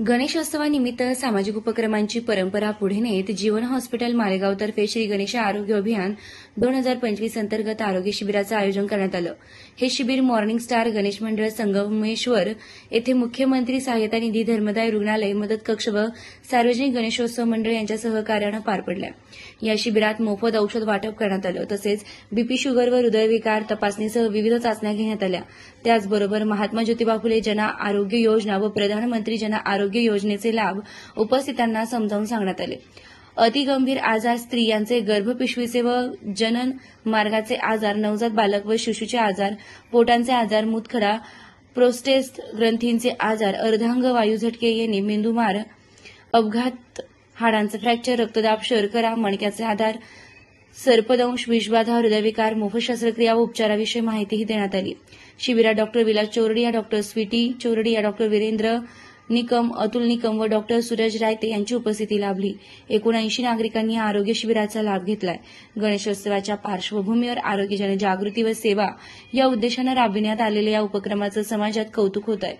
गणेशोत्सवानिमित्त सामाजिक उपक्रमांची परंपरा पुढे नेत जीवन हॉस्पिटल मालेगावतर्फे श्री गणेश आरोग्य अभियान 2025 अंतर्गत आरोग्य शिबिराचं आयोजन करण्यात आलं। हे शिबिर मॉर्निंग स्टार गणेश मंडळ संगमेश्वर येथे मुख्यमंत्री सहायता निधी धर्मदाय रुग्णालय मदत कक्ष व सार्वजनिक गणेशोत्सव मंडळ यांच्या सहकार्यानं पार पडल्या। या शिबिरात मोफत औषध वाटप करण्यात आलं, तसेच बीपी शुगर व हृदयविकार तपासणीसह विविध चाचण्या घेण्यात आल्या। त्याचबरोबर महात्मा ज्योतिबा फुले जन आरोग्य योजना व प्रधानमंत्री जन आरोग्य योजनेचे लाभ उपस्थितांना समजावून सांगण्यात आले। अतिगंभीर आजार, स्त्रियांचे गर्भपिशवीचे व जनन मार्गाचे आजार, नवजात बालक व शिशूचे आजार, पोटांचे आजार, मूतखडा, प्रोस्टेट ग्रंथींचे आजार, अर्धांग वायू झटके येणे, मेंदूमार, अपघात, हाडांचे फ्रॅक्चर, रक्तदाब, शर्करा, मणक्याचे आजार, सर्पदंश, विषबाधा, हृदयविकार, मोफत शस्त्रक्रिया व उपचाराविषयी माहितीही देण्यात आली। शिबिरात doctor Vilas Chordia, doctor Sweety Chordia, doctor Virendra Nikam, Atul Nikam व डॉक्टर सूरज रायते यांची उपस्थिती लाभली। एकूण 80 नागरिकांनी या आरोग्य शिबिराचा लाभ घेतलाय। गणेशोत्सवाच्या पार्श्वभूमीवर आरोग्य जनजागृती व सेवा या उद्देशानं राबविण्यात आलेल्या या उपक्रमाचं समाजात कौतुक होत आहे।